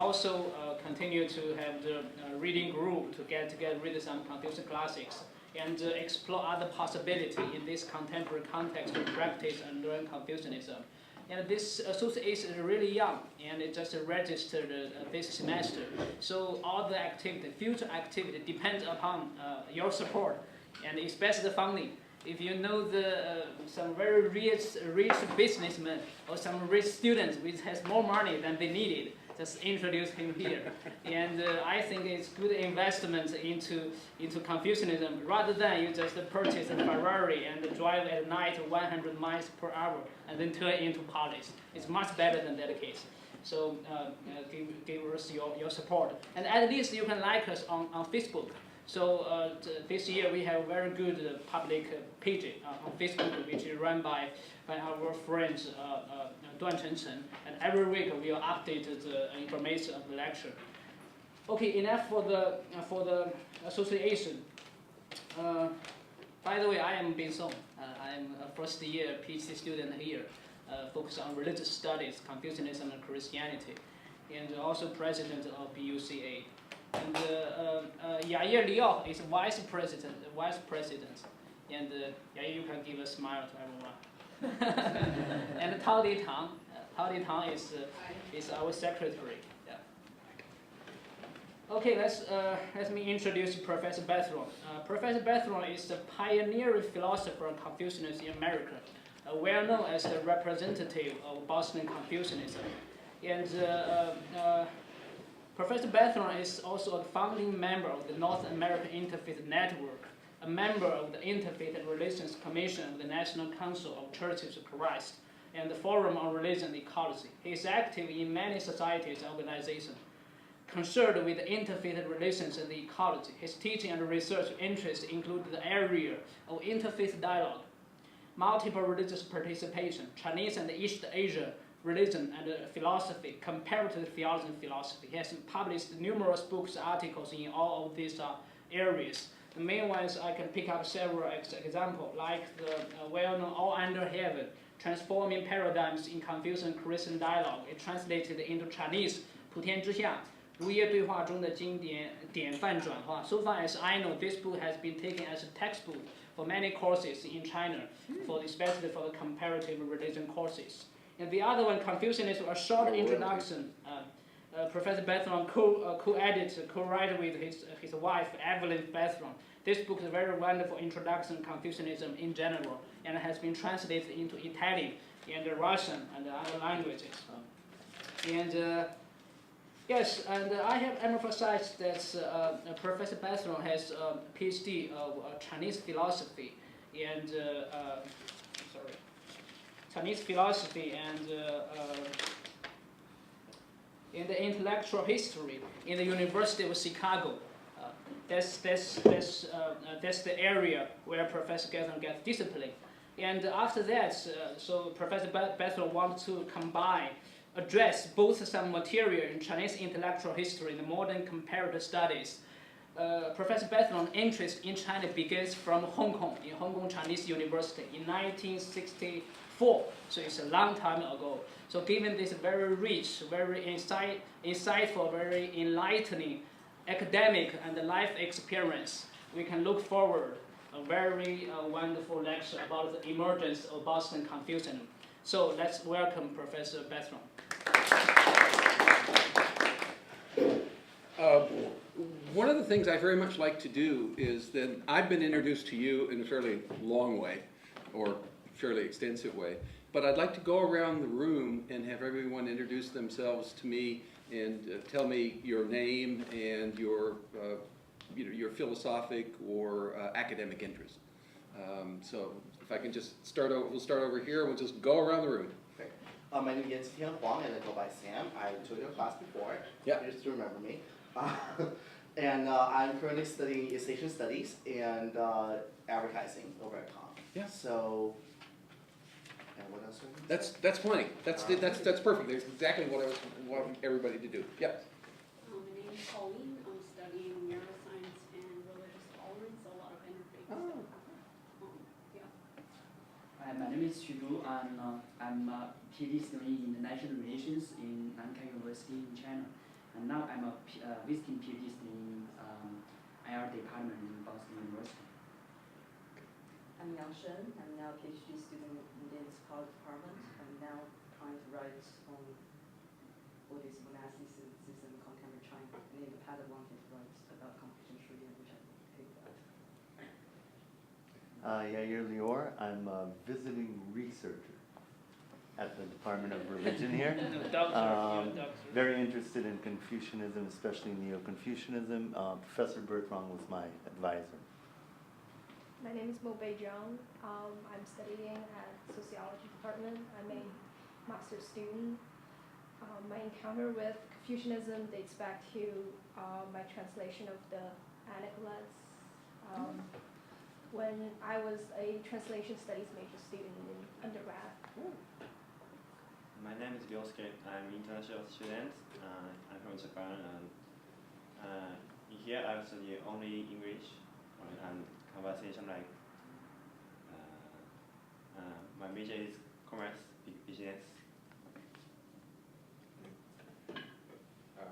Also continue to have the reading group to get read some Confucian classics and explore other possibilities in this contemporary context to practice and learn Confucianism. And this association is really young, and it just registered this semester. So all the activity, future activity, depends upon your support, and especially the funding. If you know some very rich businessmen or some rich students which has more money than they needed, just introduce him here. And I think it's good investment into Confucianism rather than you just purchase a Ferrari and drive at night 100 miles per hour and then turn into polish. It's much better than that case. So give us your support. And at least you can like us on Facebook. So this year we have a very good public page on Facebook, which is run by our friends Duan Chen, and every week we will update the information of the lecture. Okay, enough for the association. By the way, I am Bin Song. I am a first year PhD student here, focused on religious studies, Confucianism and Christianity, and also president of BUCA. And Yaye Liao is vice president, and Yaye, you can give a smile to everyone. And Tao Di Tang is our secretary. Yeah. Okay, let me introduce Professor Berthrong. Professor Berthrong is the pioneering philosopher of Confucianism in America, well known as the representative of Boston Confucianism. And Professor Berthrong is also a founding member of the North American Interfaith Network, a member of the Interfaith Relations Commission of the National Council of Churches of Christ, and the Forum on Religion and Ecology. He is active in many societies and organizations concerned with interfaith relations and ecology. His teaching and research interests include the area of interfaith dialogue, multiple religious participation, Chinese and East Asia religion and philosophy, comparative theology and philosophy. He has published numerous books, articles in all of these areas. The main ones I can pick up several examples, like the well-known All Under Heaven, Transforming Paradigms in Confucian Christian Dialogue. It translated into Chinese, 普天之下，儒业对话中的经典典范转化. So far as I know, this book has been taken as a textbook for many courses in China, especially for the comparative religion courses. And the other one, Confucianism, a short introduction. Professor Berthrong co-write with his wife, Evelyn Berthrong. This book is a very wonderful introduction to Confucianism in general, and it has been translated into Italian and Russian and other languages. And yes, and I have emphasized that Professor Berthrong has a PhD of Chinese philosophy and Chinese philosophy and in the intellectual history in the University of Chicago. That's the area where Professor Berthrong gets discipline. And after that, so Professor Berthrong wants to address both some material in Chinese intellectual history and modern comparative studies. Professor Berthrong's interest in China begins from Hong Kong, in Hong Kong Chinese University in 1964. So it's a long time ago. So given this very rich, very insightful, very enlightening academic and life experience, we can look forward a very wonderful lecture about the emergence of Boston Confucianism. So let's welcome Professor Berthrong. One of the things I very much like to do is that I've been introduced to you in a fairly long way, or fairly extensive way, but I'd like to go around the room and have everyone introduce themselves to me and tell me your name and your philosophic or academic interest. So if I can just we'll start over here and we'll just go around the room. Great. My name is Tian Huang and I go by Sam. I took your class before. Yeah. You just remember me. And I'm currently studying East Asian Studies and advertising over at Com. Yeah. So, and what else? That's plenty. That's perfect. That's exactly what I want everybody to do. Yep. My name is Pauline. I'm studying neuroscience and religious tolerance, a lot of interfaith stuff. Yeah. Hi, my name is Xu Zhu. I'm a PhD student in international relations in Nankai University in China. And now I'm a visiting PhD in IR department in Boston University. I'm Yang Shen. I'm now a PhD student in the Scholarly Department. I'm now trying to write on what is monasticism in contemporary China. And in the past, I wanted to write about Confucian Shuyan, which I think that. Yair Lior. I'm a visiting researcher at the Department of Religion here. Very interested in Confucianism, especially Neo-Confucianism. Professor Berthrong was my advisor. My name is Mo Bei Zhang. I'm studying at Sociology Department. I'm a master's student. My encounter with Confucianism dates back to my translation of the Anecdotes when I was a translation studies major student in undergrad. My name is Ryosuke. I'm an international student. I'm from Japan, and here I study only English and conversation like. My major is commerce, business.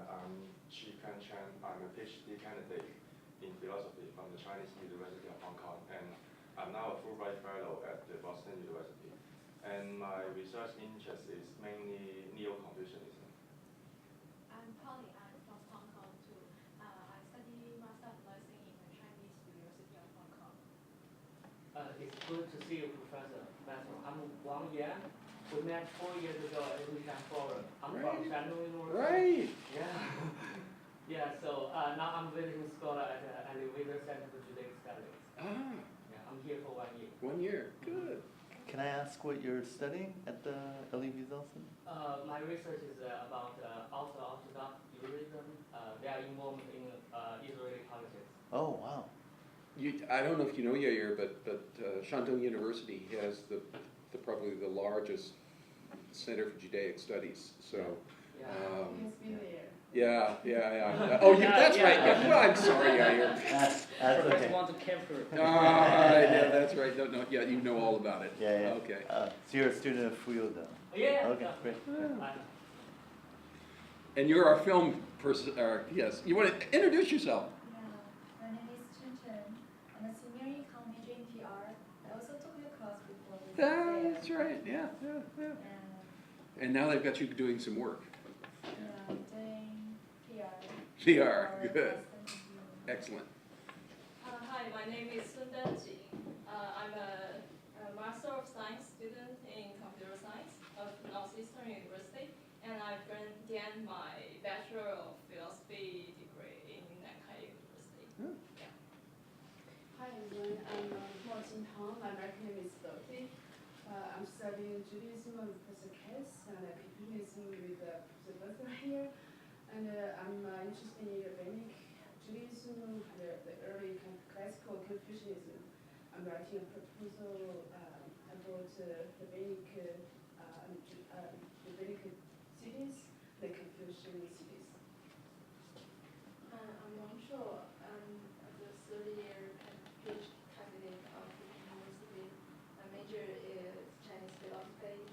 I'm Chi Kan Chan. I'm a PhD candidate in philosophy from the Chinese University of Hong Kong, and I'm now a Fulbright Fellow at the Boston University. And my research interest is mainly Neo-Confucianism. I'm Polly. I'm from Hong Kong too. I study Master of Nursing in the Chinese University of Hong Kong. It's good to see you, Professor Berthrong. I'm Wang Yan. We met 4 years ago at the Lushan Forum. I'm from Shandong University. Right. Yeah. So now I'm visiting scholar at the Elevator Center for Judaic Studies. Yeah, I'm here for 1 year. 1 year. Good. Can I ask what you're studying at the LE Wieselsen? My research is about Orthodox Judaism. They are involved in Israeli politics. Oh, wow. I don't know if you know Yair, but Shandong University has probably the largest Center for Judaic Studies. So. He's been there. Yeah. Oh, that's right. Yeah. Well, I'm sorry, Yair. That's okay. Want to capture. Yeah, that's right. No, yeah, you know all about it. Yeah. Okay. So you're a student of Fuyoda? Yeah. Okay, great. And you're our film person. Yes. You want to introduce yourself? Yeah, my name is Chen Chen. I'm a senior in major in PR. I also took your class before. That's right. Yeah. And now they've got you doing some work. Yeah, I'm doing PR. PR. Good. Excellent. Hi, my name is Sun Danji. I'm a Master of Science student in Computer Science of Northeastern University, and I've gained my Bachelor of Philosophy degree in Nankai University. Yeah. Hi everyone, I'm Mo Jintang. My American name is Dorothy. I'm studying Judaism with Professor Kess and Confucianism with Professor Berthrong here. And I'm interested in rabbinic Judaism and the early kind of classical Confucianism. I'm writing a proposal about rabbinic cities, the Confucian cities. I'm Wang Shuo. I'm the third-year PhD candidate of the university. My major is Chinese philosophy,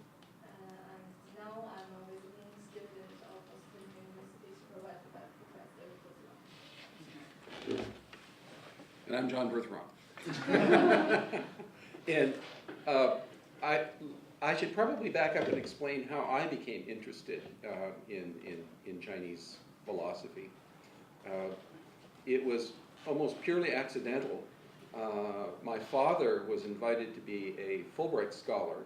and now I'm a visiting student of Boston University supervised by Professor Berthrong. And I'm John Berthrong. And I should probably back up and explain how I became interested in Chinese philosophy. It was almost purely accidental. My father was invited to be a Fulbright scholar,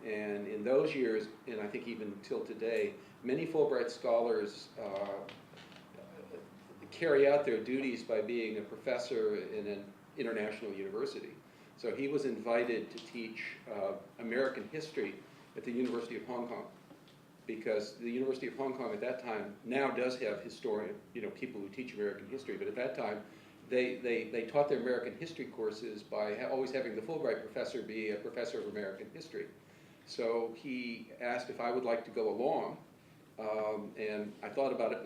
and in those years, and I think even till today, many Fulbright scholars carry out their duties by being a professor in an international university. So he was invited to teach American history at the University of Hong Kong, because the University of Hong Kong at that time now does have people who teach American history, but at that time they taught their American history courses by always having the Fulbright professor be a professor of American history. So he asked if I would like to go along, and I thought about it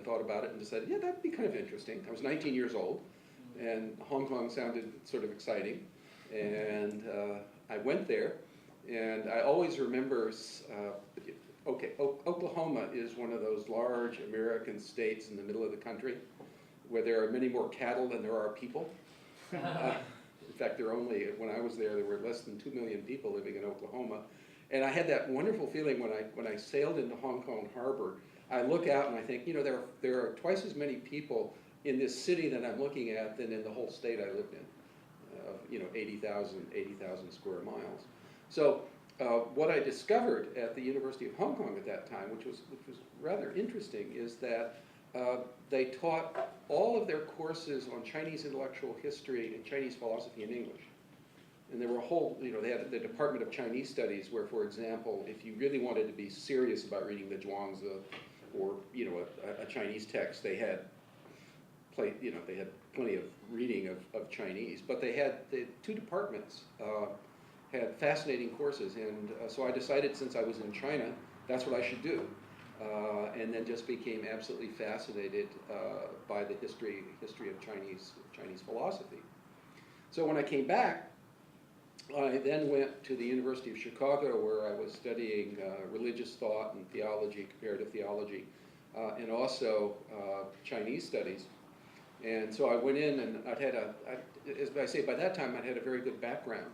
and decided, yeah, that'd be kind of interesting. I was 19 years old, and Hong Kong sounded sort of exciting, and I went there, and I always remember okay, Oklahoma is one of those large American states in the middle of the country where there are many more cattle than there are people. In fact, when I was there were less than 2 million people living in Oklahoma. And I had that wonderful feeling when I sailed into Hong Kong Harbor. I look out and I think, there are twice as many people in this city that I'm looking at than in the whole state I lived in, 80,000 square miles. So what I discovered at the University of Hong Kong at that time, which was rather interesting, is that they taught all of their courses on Chinese intellectual history and Chinese philosophy in English. And there were they had the Department of Chinese Studies where, for example, if you really wanted to be serious about reading the Zhuangzi or, a Chinese text, they had plenty of reading of Chinese. But the two departments had fascinating courses. And so I decided, since I was in China, that's what I should do. And then just became absolutely fascinated by the history of Chinese philosophy. So when I came back, I then went to the University of Chicago, where I was studying religious thought and theology, comparative theology, and also Chinese studies. And so I went in, and as I say, by that time I'd had a very good background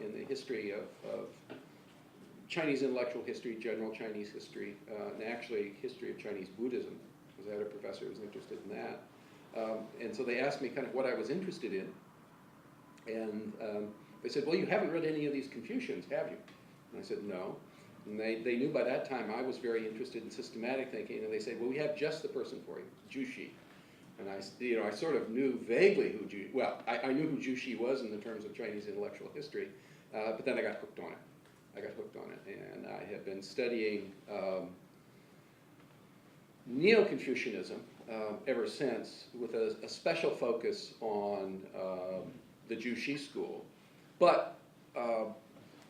in the history of Chinese intellectual history, general Chinese history, and actually history of Chinese Buddhism, because I had a professor who was interested in that. And so they asked me kind of what I was interested in. And they said, well, you haven't read any of these Confucians, have you? And I said, no. And they knew by that time I was very interested in systematic thinking, and they said, well, we have just the person for you, Jushi. And I sort of knew vaguely who Jushi, well, I knew who Jushi was in the terms of Chinese intellectual history, but then I got hooked on it. And I had been studying Neo-Confucianism ever since, with a special focus on the Jushi school. But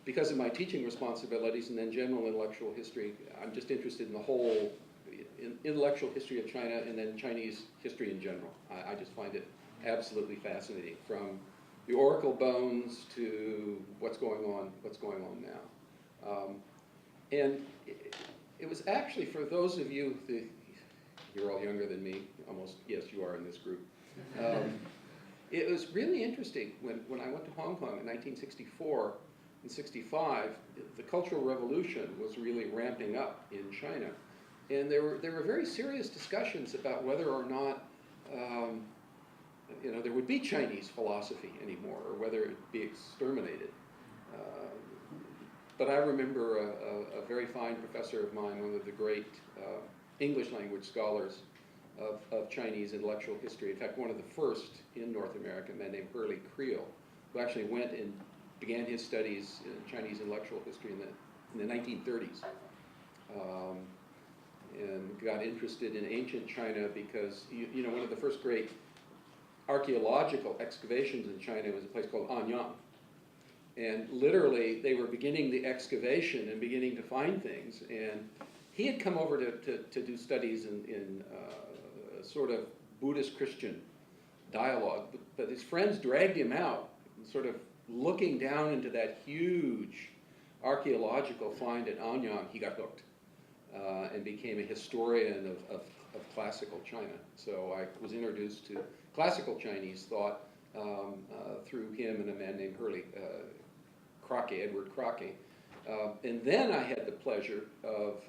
because of my teaching responsibilities and then general intellectual history, I'm just interested in the whole intellectual history of China and then Chinese history in general. I just find it absolutely fascinating, from the oracle bones to what's going on now. And it was actually, for those of you, you're all younger than me, almost, yes, you are in this group. It was really interesting when I went to Hong Kong in 1964 and 65, the Cultural Revolution was really ramping up in China. And there were very serious discussions about whether or not there would be Chinese philosophy anymore, or whether it would be exterminated. But I remember a very fine professor of mine, one of the great English language scholars of Chinese intellectual history, in fact, one of the first in North America, a man named Hurley Creel, who actually went and began his studies in Chinese intellectual history in the 1930s. And got interested in ancient China because, one of the first great archaeological excavations in China was a place called Anyang. And literally, they were beginning the excavation and beginning to find things. And he had come over to do studies in sort of Buddhist-Christian dialogue, but his friends dragged him out, sort of looking down into that huge archaeological find at Anyang. He got hooked and became a historian of classical China. So I was introduced to classical Chinese thought through him and a man named Edward Crockett. And then I had the pleasure of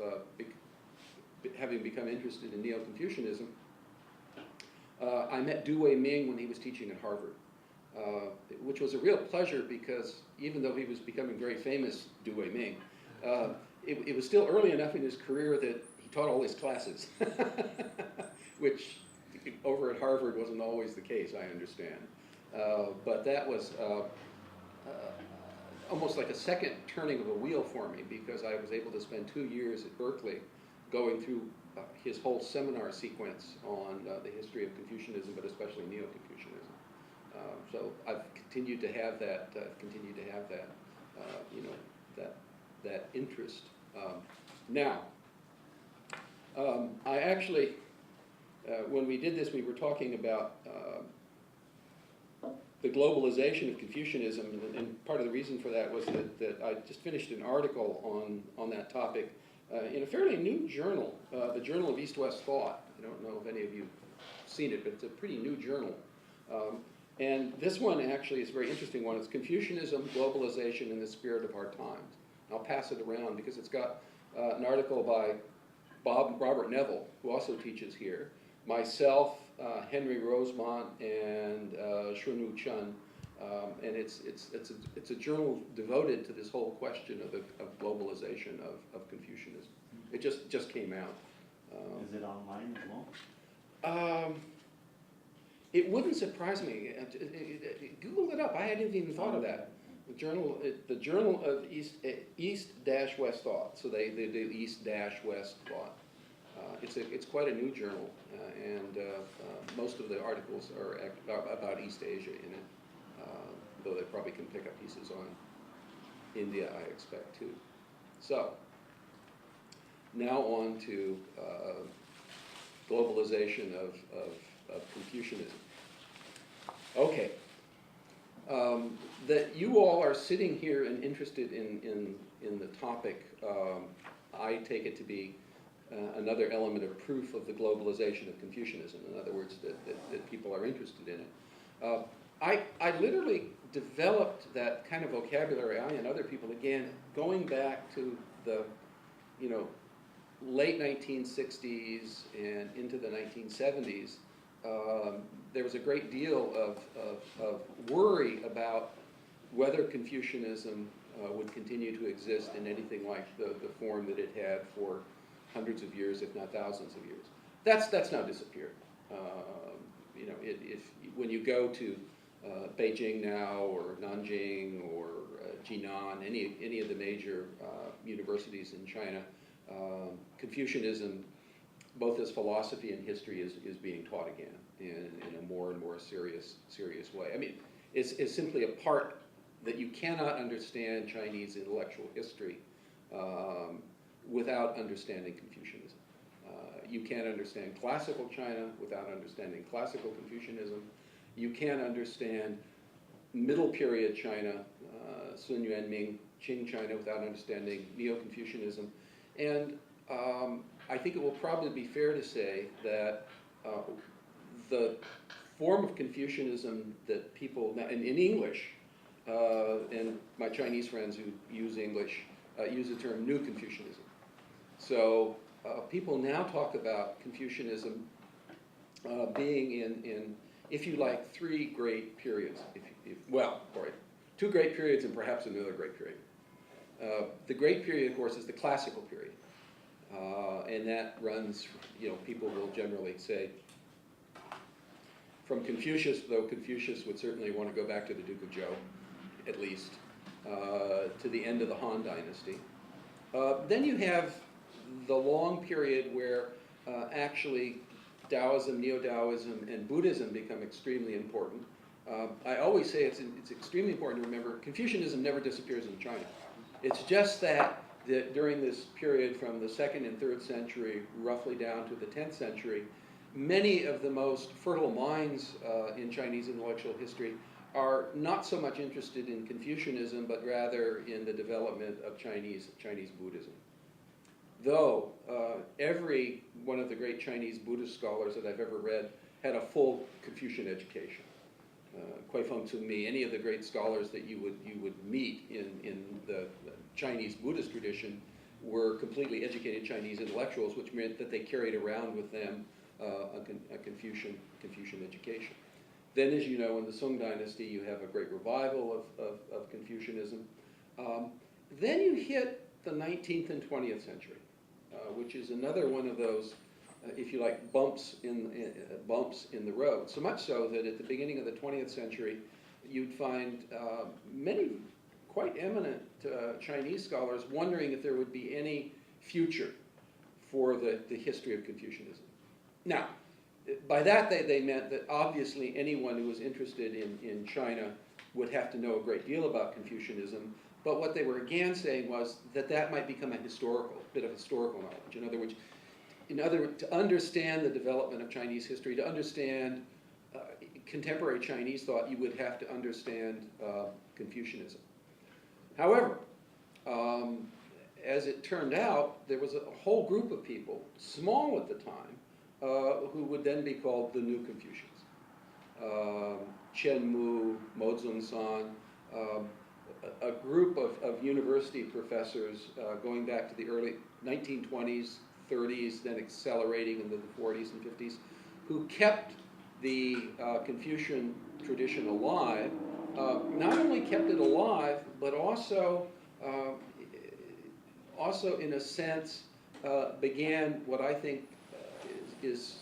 having become interested in Neo-Confucianism. I met Du Wei-Ming when he was teaching at Harvard, which was a real pleasure because even though he was becoming very famous, Du Wei-Ming, it was still early enough in his career that he taught all his classes, which over at Harvard wasn't always the case, I understand. But that was almost like a second turning of a wheel for me, because I was able to spend 2 years at Berkeley going through his whole seminar sequence on the history of Confucianism, but especially Neo-Confucianism. So I've continued to have that, that interest. Now, I actually, when we did this, we were talking about the globalization of Confucianism, and part of the reason for that was that I just finished an article on that topic in a fairly new journal, the Journal of East-West Thought. I don't know if any of you have seen it, but it's a pretty new journal. And this one actually is a very interesting one. It's Confucianism, Globalization, and the Spirit of Our Times. I'll pass it around because it's got an article by Robert Neville, who also teaches here, myself, Henry Rosemont, and Shunu Chun. And it's a journal devoted to this whole question of globalization of Confucianism. It just came out. Is it online as well? It wouldn't surprise me. Google it up. I hadn't even thought of that. The Journal of East-West Thought. So they do East-West Thought. It's quite a new journal, and most of the articles are about East Asia in it. Though they probably can pick up pieces on India, I expect too. So now on to globalization of Confucianism. Okay. That you all are sitting here and interested in the topic, I take it to be another element of proof of the globalization of Confucianism. In other words, that people are interested in it. I literally developed that kind of vocabulary, I and other people, again, going back to the, late 1960s and into the 1970s. There was a great deal of worry about whether Confucianism would continue to exist in anything like the form that it had for hundreds of years, if not thousands of years. That's now disappeared. When you go to Beijing now, or Nanjing, or Jinan, any of the major universities in China, Confucianism, both as philosophy and history, is being taught again in a more and more serious way. I mean, it's simply a part that you cannot understand Chinese intellectual history without understanding Confucianism. You can't understand classical China without understanding classical Confucianism. You can't understand middle period China, Sun Yuan Ming, Qing China, without understanding Neo-Confucianism. And I think it will probably be fair to say that the form of Confucianism that people, in English, and my Chinese friends who use English, use the term New Confucianism. So people now talk about Confucianism being in, if you like, three great periods. Two great periods and perhaps another great period. The great period, of course, is the classical period. And that runs, people will generally say, from Confucius, though Confucius would certainly want to go back to the Duke of Zhou, at least, to the end of the Han Dynasty. Then you have the long period where actually Taoism, Neo-Taoism, and Buddhism become extremely important. I always say it's extremely important to remember Confucianism never disappears in China. It's just that during this period from the 2nd and 3rd century, roughly down to the 10th century, many of the most fertile minds in Chinese intellectual history are not so much interested in Confucianism, but rather in the development of Chinese Buddhism. Though every one of the great Chinese Buddhist scholars that I've ever read had a full Confucian education. Guifeng Zumi, any of the great scholars that you would meet in the Chinese Buddhist tradition were completely educated Chinese intellectuals, which meant that they carried around with them a Confucian education. Then, as you know, in the Song Dynasty, you have a great revival of Confucianism. Then you hit the 19th and 20th century, which is another one of those, if you like, bumps in the road. So much so that at the beginning of the 20th century, you'd find many quite eminent Chinese scholars wondering if there would be any future for the history of Confucianism. Now, by that they meant that obviously anyone who was interested in China would have to know a great deal about Confucianism, but what they were again saying was that might become a bit of historical knowledge. In other words, to understand the development of Chinese history, to understand contemporary Chinese thought, you would have to understand Confucianism. However, as it turned out, there was a whole group of people, small at the time, who would then be called the New Confucians. Chen Mu, Mo Zun-san, a group of university professors going back to the early 1920s, 30s, then accelerating into the 40s and 50s, who kept the Confucian tradition alive, not only kept it alive, but also in a sense began what I think is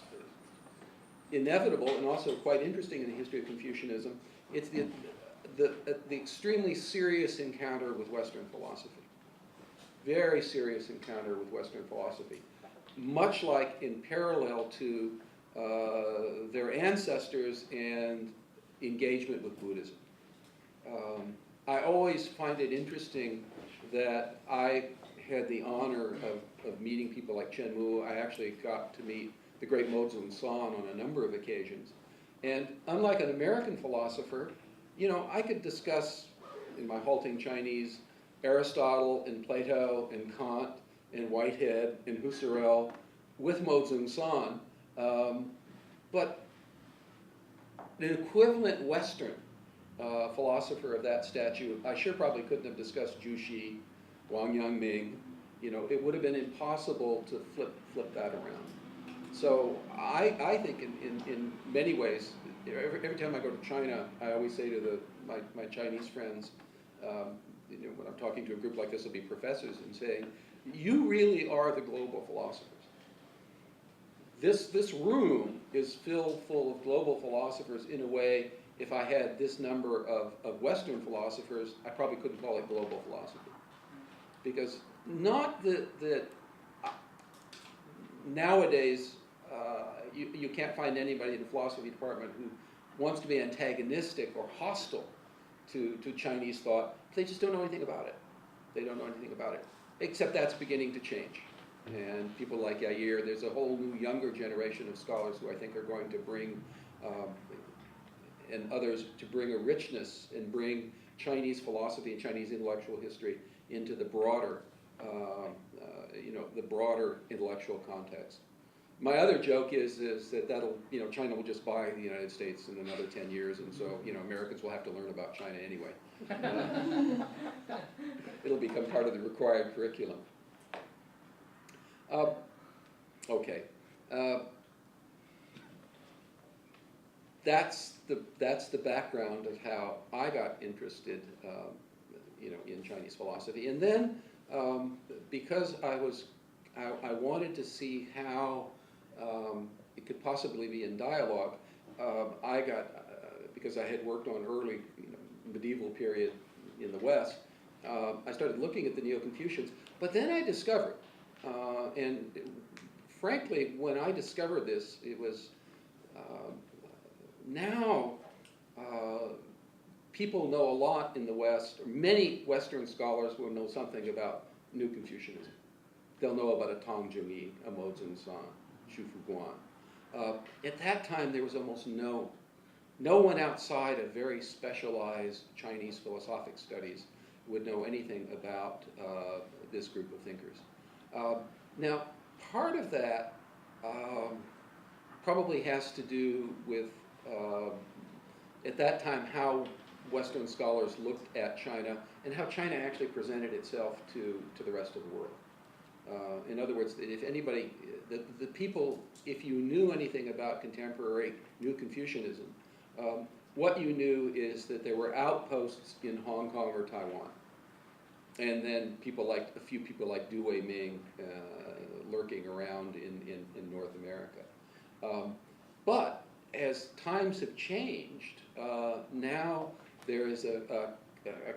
inevitable and also quite interesting in the history of Confucianism. It's the extremely serious encounter with Western philosophy. Very serious encounter with Western philosophy. Much like in parallel to their ancestors and engagement with Buddhism. I always find it interesting that I had the honor of meeting people like Chen Mu. I actually got to meet the great Mo Zun-san on a number of occasions. And unlike an American philosopher, you know, I could discuss, in my halting Chinese, Aristotle and Plato and Kant and Whitehead and Husserl with Mo Zun-san, but an equivalent Western philosopher of that stature, I sure probably couldn't have discussed Jushi, Wang Yangming. You know, it would have been impossible to flip that around. So I think in many ways, every time I go to China, I always say to my Chinese friends, you know, when I'm talking to a group like this, will be professors, and saying, you really are the global philosophers. This room is filled full of global philosophers in a way. If I had this number of Western philosophers, I probably couldn't call it global philosophy. Because not that nowadays you can't find anybody in the philosophy department who wants to be antagonistic or hostile to Chinese thought. They just don't know anything about it. They don't know anything about it. Except that's beginning to change. And people like Yair, there's a whole new younger generation of scholars who I think are going to bring, and others, to bring a richness and bring Chinese philosophy and Chinese intellectual history into the broader, you know, the broader intellectual context. My other joke is that you know, China will just buy the United States in another 10 years, and so, you know, Americans will have to learn about China anyway. It'll become part of the required curriculum. Okay. That's the background of how I got interested, you know, in Chinese philosophy. And then, because I wanted to see how it could possibly be in dialogue, I got, because I had worked on early, you know, medieval period in the West, I started looking at the Neo-Confucians. But then I discovered, and frankly, when I discovered this, it was now people know a lot in the West, or many Western scholars will know something about New Confucianism. They'll know about a Tang Zhongyi, a Mo Zun-san, Xu Fuguan. At that time, there was almost no one outside of very specialized Chinese philosophic studies would know anything about this group of thinkers. Now, part of that probably has to do with, at that time, how Western scholars looked at China and how China actually presented itself to the rest of the world. In other words, if anybody, the people, if you knew anything about contemporary New Confucianism, what you knew is that there were outposts in Hong Kong or Taiwan. And then a few people like Du Wei-ming lurking around in North America. But as times have changed, now there is a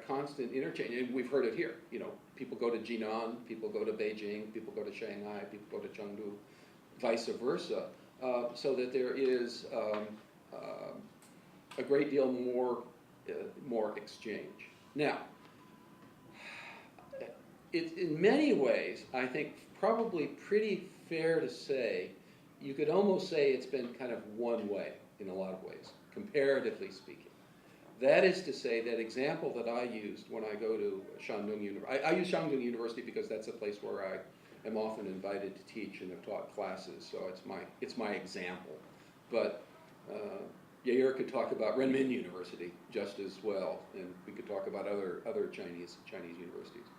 constant interchange. And we've heard it here. You know, people go to Jinan, people go to Beijing, people go to Shanghai, people go to Chengdu, vice versa. So that there is a great deal more exchange. Now, it's in many ways, I think, probably pretty fair to say, you could almost say it's been kind of one way in a lot of ways, comparatively speaking. That is to say, that example that I used when I go to Shandong University, I use Shandong University because that's a place where I am often invited to teach and have taught classes, so it's my example. But Yair could talk about Renmin University just as well, and we could talk about other Chinese universities.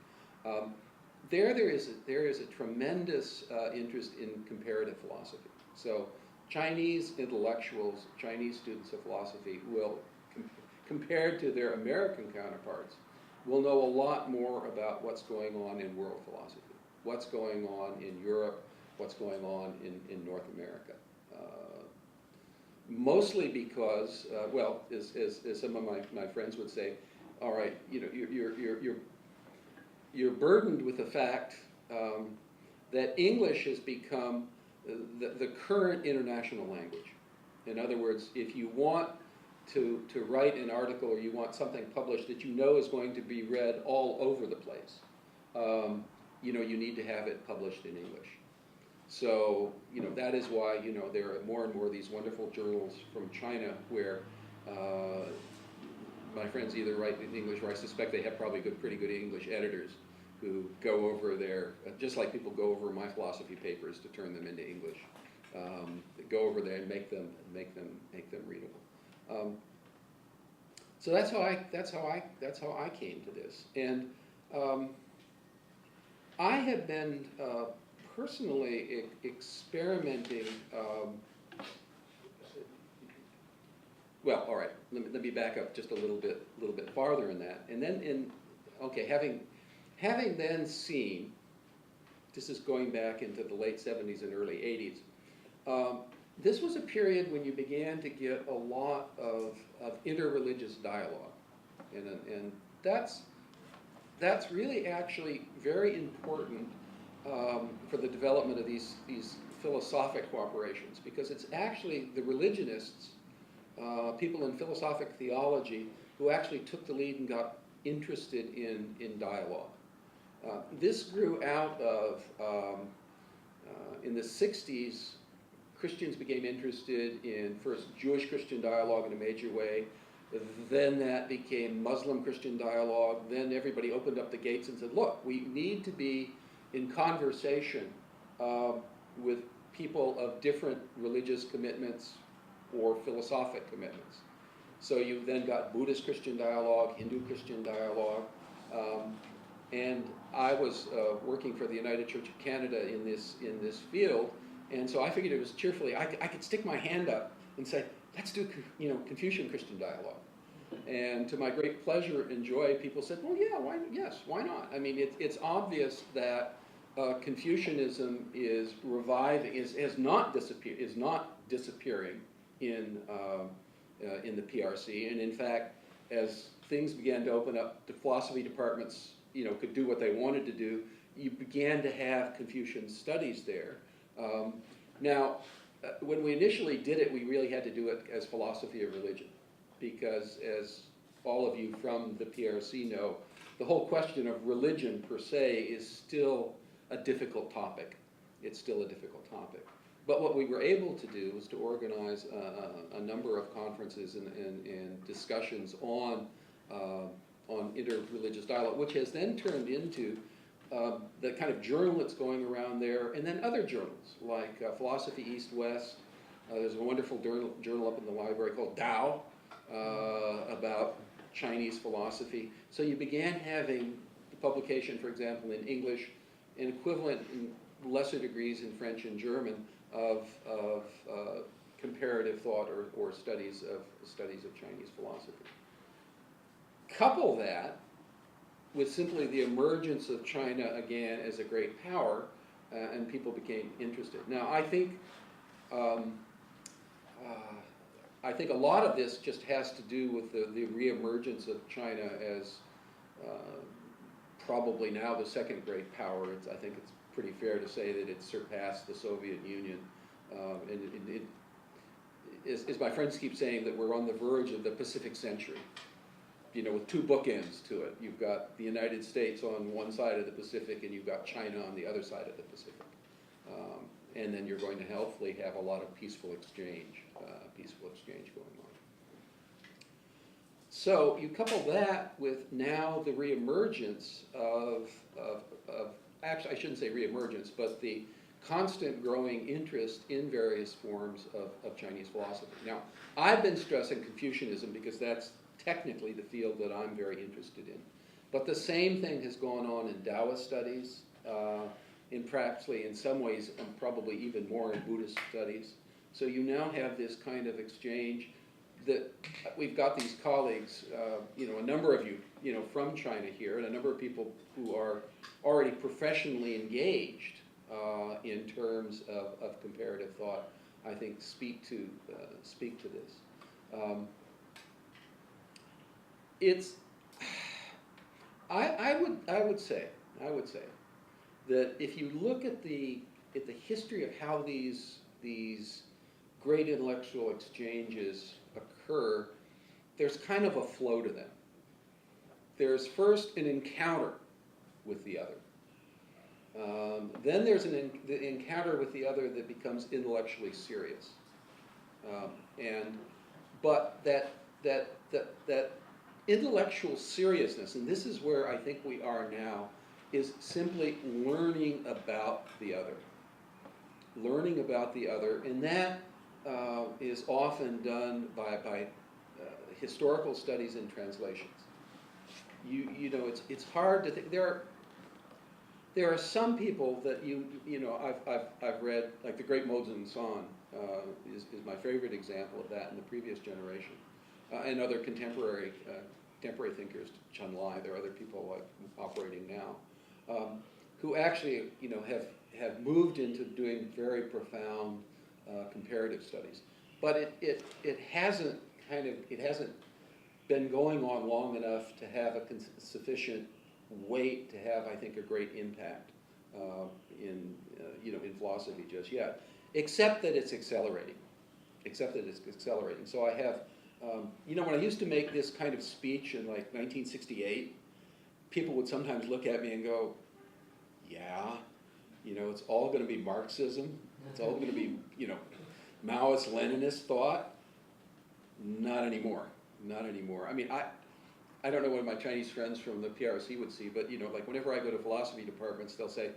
There is a tremendous interest in comparative philosophy. So Chinese intellectuals, Chinese students of philosophy will, compared to their American counterparts, will know a lot more about what's going on in world philosophy, what's going on in Europe, what's going on in North America. Mostly because, well, as some of my friends would say, all right, you know, you're burdened with the fact that English has become the current international language. In other words, if you want to write an article or you want something published that you know is going to be read all over the place, you know, you need to have it published in English. So, you know, that is why, you know, there are more and more of these wonderful journals from China where my friends either write in English, or I suspect they have probably pretty good English editors who go over their, just like people go over my philosophy papers to turn them into English, go over there and make them readable. So that's how I came to this, and I have been personally experimenting. Well, all right. Let me back up just a little bit farther in that, and then having then seen, this is going back into the late 70s and early 80s. This was a period when you began to get a lot of interreligious dialogue, and that's really actually very important for the development of these philosophic cooperations, because it's actually the religionists, people in philosophic theology, who actually took the lead and got interested in dialogue. This grew out of, in the 60s, Christians became interested in first Jewish-Christian dialogue in a major way, then that became Muslim-Christian dialogue, then everybody opened up the gates and said, look, we need to be in conversation with people of different religious commitments or philosophic commitments. So you then got Buddhist-Christian dialogue, Hindu-Christian dialogue, and I was working for the United Church of Canada in this field, and so I figured it was cheerfully, I could stick my hand up and say, let's do, you know, Confucian Christian dialogue. And to my great pleasure and joy, people said, well, yeah, why not? I mean, it's obvious that Confucianism is reviving, is not disappearing in the PRC, and in fact, as things began to open up, the philosophy departments, you know, could do what they wanted to do. You began to have Confucian studies there. Now, when we initially did it, we really had to do it as philosophy of religion, because as all of you from the PRC know, the whole question of religion per se is still a difficult topic. It's still a difficult topic. But what we were able to do was to organize a number of conferences and discussions on interreligious dialogue, which has then turned into the kind of journal that's going around there, and then other journals like Philosophy East-West. There's a wonderful journal up in the library called Tao about Chinese philosophy. So you began having the publication, for example, in English, and equivalent in lesser degrees in French and German of comparative thought or studies of Chinese philosophy. Couple that with simply the emergence of China again as a great power, and people became interested. Now, I think a lot of this just has to do with the reemergence of China as probably now the second great power. I think it's pretty fair to say that it surpassed the Soviet Union. And as my friends keep saying, that we're on the verge of the Pacific century, you know, with two bookends to it. You've got the United States on one side of the Pacific, and you've got China on the other side of the Pacific. And then you're going to hopefully have a lot of peaceful exchange going on. So you couple that with now the reemergence actually I shouldn't say reemergence, but the constant growing interest in various forms of Chinese philosophy. Now, I've been stressing Confucianism because that's technically the field that I'm very interested in. But the same thing has gone on in Taoist studies, in some ways, probably even more in Buddhist studies. So you now have this kind of exchange that we've got these colleagues, a number of you, from China here, and a number of people who are already professionally engaged in terms of comparative thought, I think speak to this. I would say that if you look at the history of how these great intellectual exchanges occur, there's kind of a flow to them. There's first an encounter with the other. Then there's the encounter with the other that becomes intellectually serious. But that intellectual seriousness, and this is where I think we are now, is simply learning about the other. Learning about the other, and that is often done by historical studies and translations. It's hard to think. There are some people that I've read, like the great Mozin San is my favorite example of that in the previous generation, and other contemporary thinkers, Chen Lai. There are other people like operating now, who actually have moved into doing very profound comparative studies, but it hasn't been going on long enough to have a sufficient weight to have, I think, a great impact in philosophy just yet, except that it's accelerating. So I have, when I used to make this kind of speech in like 1968, people would sometimes look at me and go, yeah, it's all going to be Marxism. It's all going to be, Maoist, Leninist thought. Not anymore. I mean, I don't know what my Chinese friends from the PRC would see, but, like whenever I go to philosophy departments, they'll say,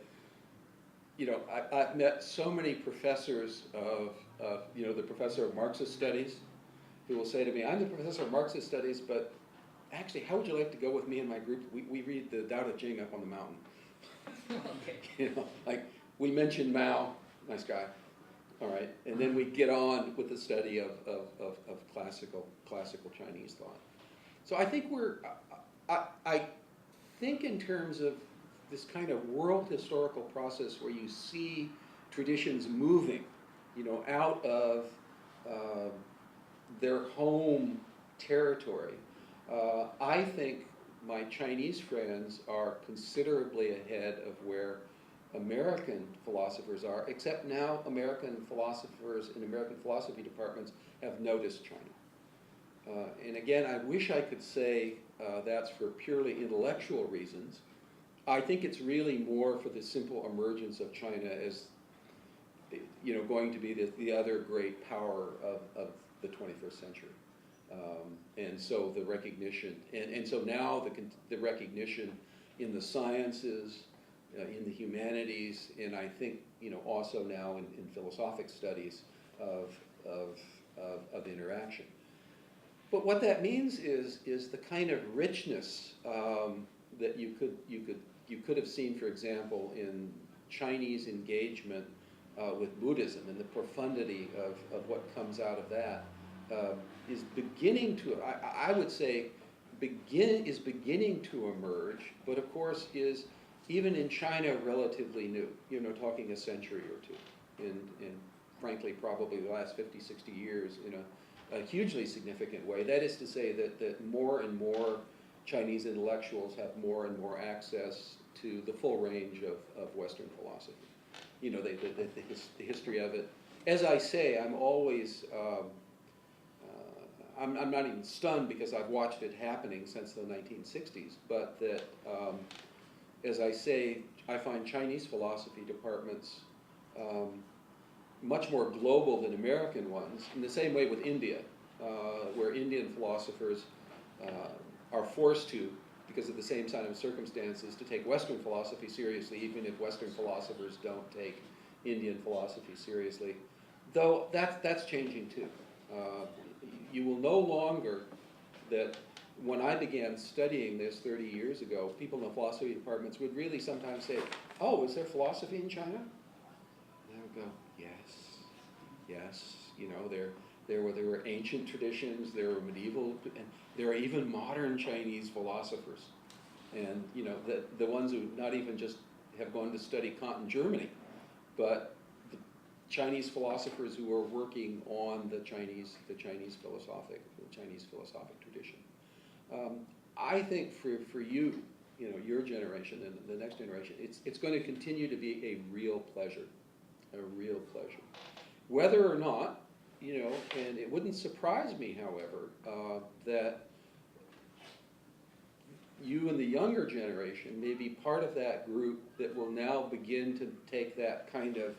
I've met so many professors of the professor of Marxist studies who will say to me, I'm the professor of Marxist studies, but actually, how would you like to go with me and my group? We read the Tao Te Ching up on the mountain. Okay. Like we mention Mao, nice guy, all right, and then we get on with the study of classical Chinese thought. So I think I think in terms of this kind of world historical process where you see traditions moving, out of their home territory. I think my Chinese friends are considerably ahead of where American philosophers are, except now American philosophers in American philosophy departments have noticed China. And again, I wish I could say that's for purely intellectual reasons. I think it's really more for the simple emergence of China as going to be the other great power of the 21st century. And so the recognition, and so now the recognition in the sciences, in the humanities, and I think also now in philosophic studies of interaction. But what that means is the kind of richness that you could have seen, for example, in Chinese engagement with Buddhism, and the profundity of what comes out of that is beginning to, I would say, is beginning to emerge, but of course is, even in China, relatively new, talking a century or two, and frankly, probably the last 50, 60 years in a hugely significant way. That is to say that more and more Chinese intellectuals have more and more access to the full range of Western philosophy. The history of it. As I say, I'm always, I'm not even stunned because I've watched it happening since the 1960s, but that, as I say, I find Chinese philosophy departments much more global than American ones, in the same way with India, where Indian philosophers are forced to, because of the same kind of circumstances, to take Western philosophy seriously, even if Western philosophers don't take Indian philosophy seriously. Though that's changing too. You will no longer, that when I began studying this 30 years ago, people in the philosophy departments would really sometimes say, oh, is there philosophy in China? And I would go, yes, you know, there were ancient traditions, there were medieval, and there are even modern Chinese philosophers. And, you know, the ones who not even just have gone to study Kant in Germany, but the Chinese philosophers who are working on the Chinese philosophic tradition. I think for you, you know, your generation and the next generation, it's going to continue to be a real pleasure. Whether or not, you know, and it wouldn't surprise me, however, that you and the younger generation may be part of that group that will now begin to take that kind of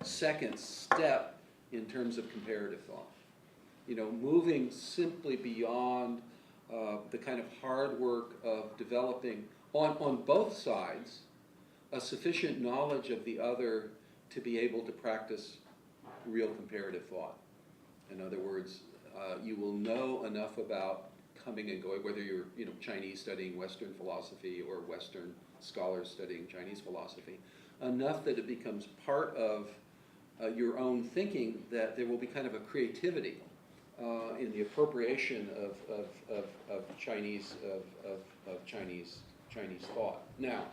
second step in terms of comparative thought. You know, moving simply beyond the kind of hard work of developing on both sides a sufficient knowledge of the other to be able to practice real comparative thought. In other words, you will know enough about coming and going, whether you're, you know, Chinese studying Western philosophy or Western scholars studying Chinese philosophy, enough that it becomes part of your own thinking, that there will be kind of a creativity in the appropriation of Chinese thought. Now,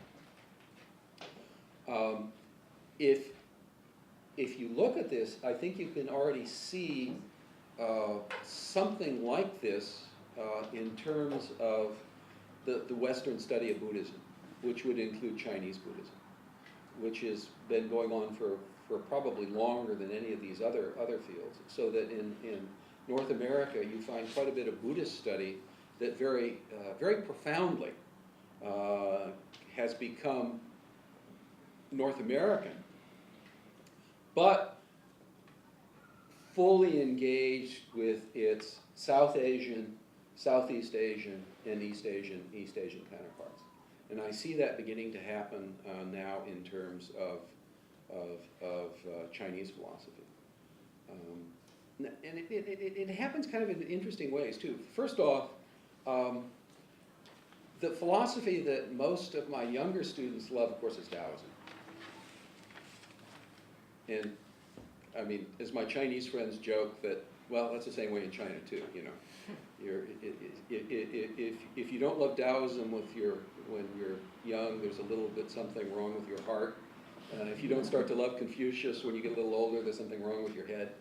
if you look at this, I think you can already see something like this in terms of the Western study of Buddhism, which would include Chinese Buddhism, which has been going on for probably longer than any of these other fields. So that in North America, you find quite a bit of Buddhist study that very profoundly has become North American, but fully engaged with its South Asian, Southeast Asian, and East Asian counterparts. And I see that beginning to happen now in terms of Chinese philosophy. And it happens kind of in interesting ways too. First off, the philosophy that most of my younger students love, of course, is Taoism. And I mean, as my Chinese friends joke that, well, that's the same way in China too, you know. If you don't love Taoism when you're young, there's a little bit something wrong with your heart. If you don't start to love Confucius when you get a little older, there's something wrong with your head.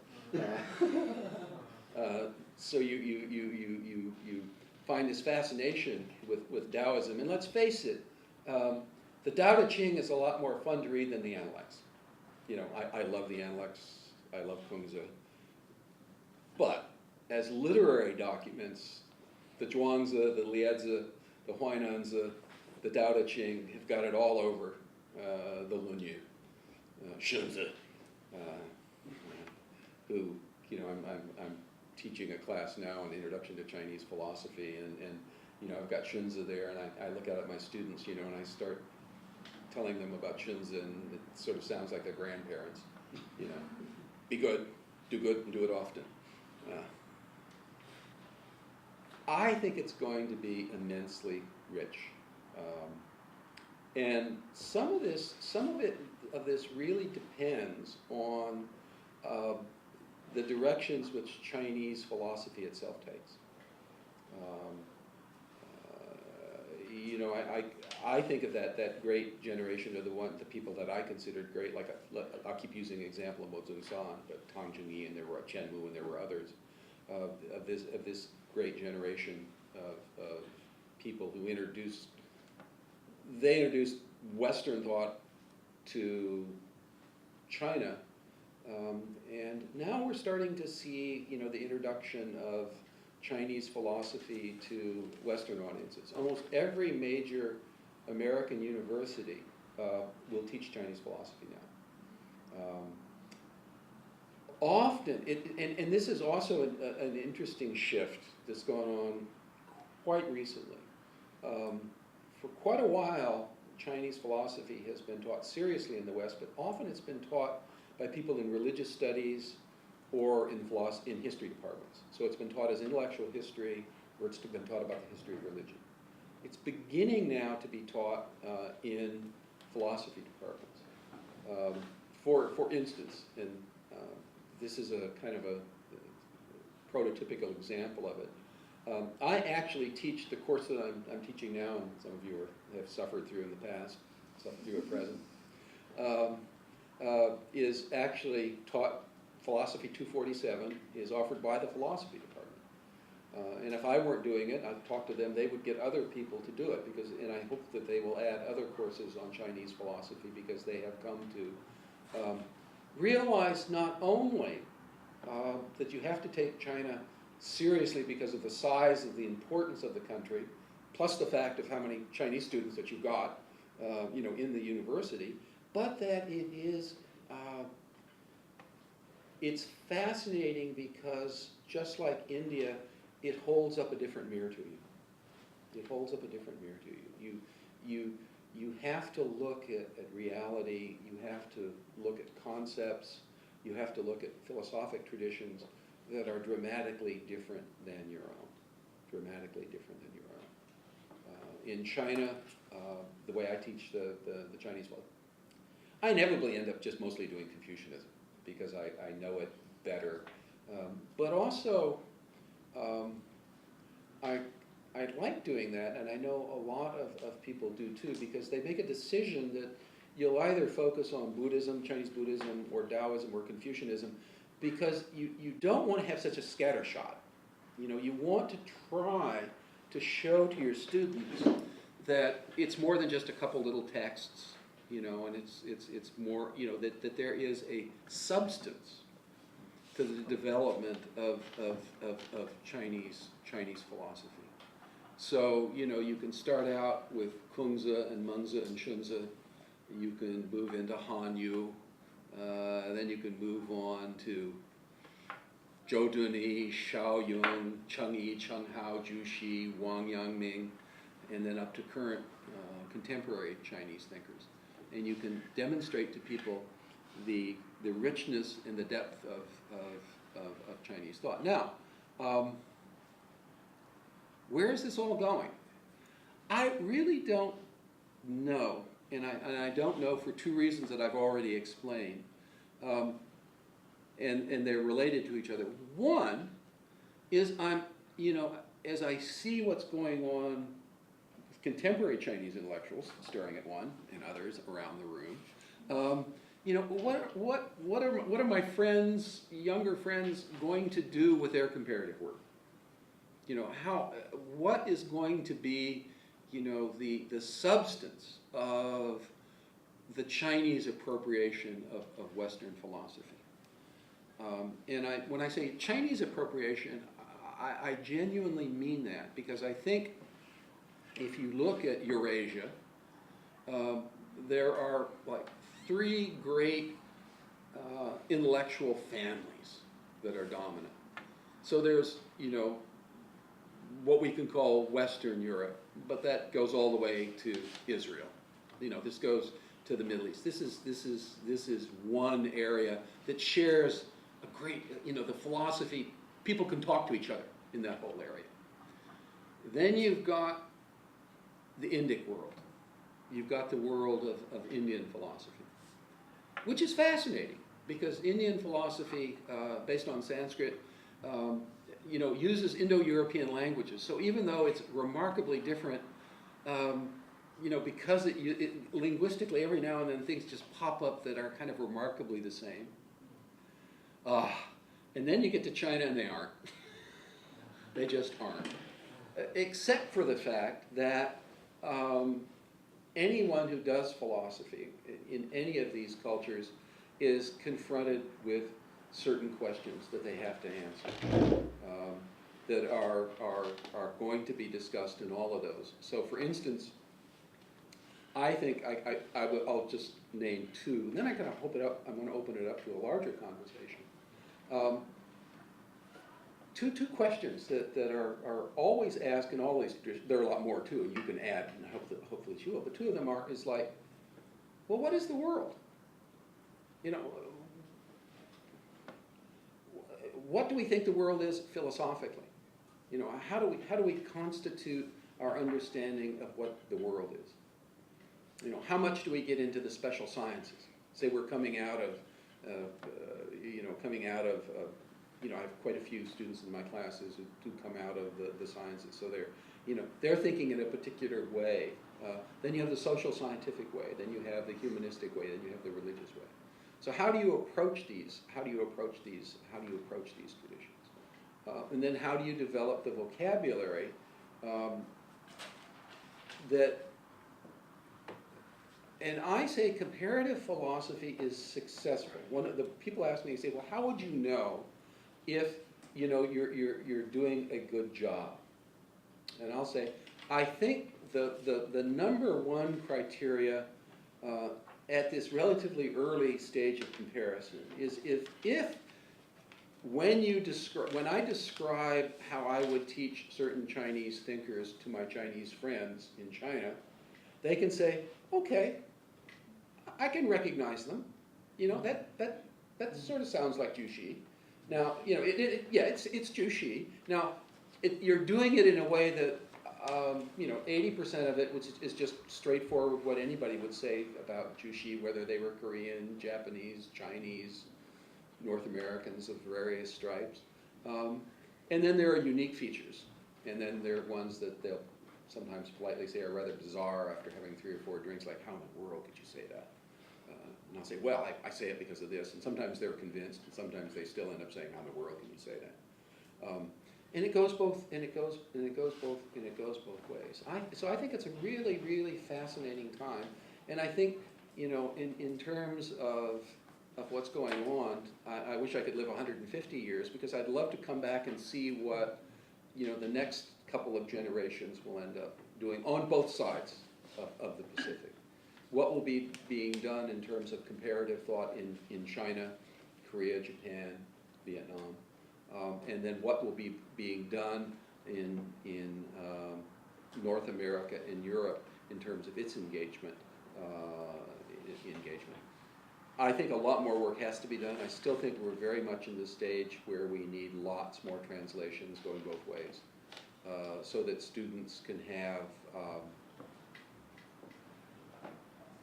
So you find this fascination with Taoism, and let's face it, the Tao Te Ching is a lot more fun to read than the Analects. You know, I love the Analects, I love Kungzi, but as literary documents, the Zhuangzi, the Liezi, the Huainanzi, the Tao Te Ching have got it all over the Lunyu, Shunzi, who, you know, I'm teaching a class now on Introduction to Chinese Philosophy, and you know, I've got Shunzi there, and I look out at my students, you know, and I start telling them about Shunzi, and it sort of sounds like their grandparents, you know. Be good, and do it often. I think it's going to be immensely rich. And some of this really depends on the directions which Chinese philosophy itself takes. You know, I think of that great generation of the people that I considered great. Like I'll keep using the example of Mo Zung-san, but Tang Zhongyi, and there were Chen Mu, and there were others of this great generation of people who introduced Western thought to China, and now we're starting to see, you know, the introduction of Chinese philosophy to Western audiences. Almost every major American university will teach Chinese philosophy now. Often, and this is also an interesting shift that's gone on quite recently. For quite a while, Chinese philosophy has been taught seriously in the West, but often it's been taught by people in religious studies or in history departments. So it's been taught as intellectual history, or it's been taught about the history of religion. It's beginning now to be taught in philosophy departments. For instance, and this is a kind of a prototypical example of it. I actually teach the course that I'm teaching now, and some of you have suffered through in the past, suffered through at present, is actually taught. Philosophy 247 is offered by the philosophy department. And if I weren't doing it, I'd talk to them, they would get other people to do it, and I hope that they will add other courses on Chinese philosophy, because they have come to realize not only that you have to take China seriously because of the size of the importance of the country, plus the fact of how many Chinese students that you've got in the university, but that it is it's fascinating because just like India, it holds up a different mirror to you. It holds up a different mirror to you. You have to look at reality, you have to look at concepts, you have to look at philosophic traditions that are dramatically different than your own. Dramatically different than your own. In China, the way I teach the Chinese philosophy, I inevitably end up just mostly doing Confucianism, because I know it better. But also, I like doing that, and I know a lot of people do too, because they make a decision that you'll either focus on Buddhism, Chinese Buddhism, or Taoism, or Confucianism, because you don't want to have such a scattershot. You want to try to show to your students that it's more than just a couple little texts, and it's more, that there is a substance to the development of Chinese philosophy. So, you can start out with Kungzi and Mengzi and Shunzi, you can move into Hanyu, then you can move on to Zhou Dunyi, Shao Yun, Cheng Yi, Cheng Hao, Zhu Xi, Wang Yangming, and then up to current contemporary Chinese thinkers. And you can demonstrate to people the richness and the depth of Chinese thought. Now, where is this all going? I really don't know, and I don't know for two reasons that I've already explained, and they're related to each other. One is as I see what's going on with contemporary Chinese intellectuals, staring at one and others around the room, what are my friends, younger friends, going to do with their comparative work? What is going to be, the substance of the Chinese appropriation of Western philosophy? And when I say Chinese appropriation, I genuinely mean that, because I think if you look at Eurasia, there are like three great intellectual families that are dominant. So there's, what we can call Western Europe, but that goes all the way to Israel. This goes to the Middle East. This is one area that shares a great, the philosophy. People can talk to each other in that whole area. Then you've got the Indic world. You've got the world of Indian philosophy, which is fascinating, because Indian philosophy, based on Sanskrit, uses Indo-European languages. So even though it's remarkably different, because linguistically every now and then things just pop up that are kind of remarkably the same. And then you get to China and they aren't. They just aren't. Except for the fact that anyone who does philosophy in any of these cultures is confronted with certain questions that they have to answer, that are going to be discussed in all of those. So for instance, I think I'll just name two, and then I'm going to open it up to a larger conversation. two questions that are always asked in all these traditions. There are a lot more too, and you can add, and hopefully you will, but two of them is like, well, what is the world? You know, what do we think the world is philosophically? You know, how do we constitute our understanding of what the world is? You know, how much do we get into the special sciences? Say we're coming out of, I have quite a few students in my classes who come out of the sciences, so they're thinking in a particular way. Then you have the social scientific way, then you have the humanistic way, then you have the religious way. So how do you approach these? How do you approach these traditions? And then how do you develop the vocabulary that? And I say comparative philosophy is successful. One of the people ask me, they say, well, how would you know if you're doing a good job? And I'll say, I think the number one criteria at this relatively early stage of comparison is if when I describe how I would teach certain Chinese thinkers to my Chinese friends in China, they can say, okay, I can recognize them. You know, that sort of sounds like Jushi. Now, you know, it's Jushi. Now, you're doing it in a way that 80% of it, which is just straightforward what anybody would say about Jushi, whether they were Korean, Japanese, Chinese, North Americans of various stripes. And then there are unique features. And then there are ones that they'll sometimes politely say are rather bizarre after having 3 or 4 drinks, like, how in the world could you say that? And I'll say, well, I say it because of this. And sometimes they're convinced, and sometimes they still end up saying, how in the world can you say that? And it goes both ways. So I think it's a really, really fascinating time. And I think, you know, in terms of what's going on, I wish I could live 150 years, because I'd love to come back and see what, you know, the next couple of generations will end up doing on both sides of the Pacific. What will be being done in terms of comparative thought in China, Korea, Japan, Vietnam, and then what will be being done in North America and Europe in terms of its engagement. I think a lot more work has to be done. I still think we're very much in the stage where we need lots more translations going both ways, so that students can have,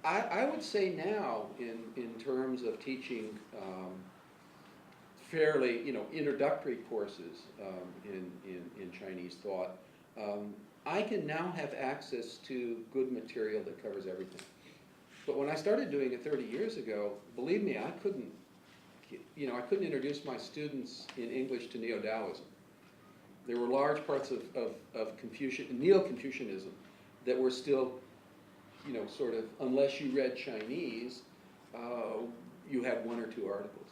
I would say now, in terms of teaching fairly, you know, introductory courses in Chinese thought, I can now have access to good material that covers everything. But when I started doing it 30 years ago, believe me, I couldn't introduce my students in English to Neo-Taoism. There were large parts of Neo-Confucianism that were still, you know, sort of, unless you read Chinese, you had 1 or 2 articles.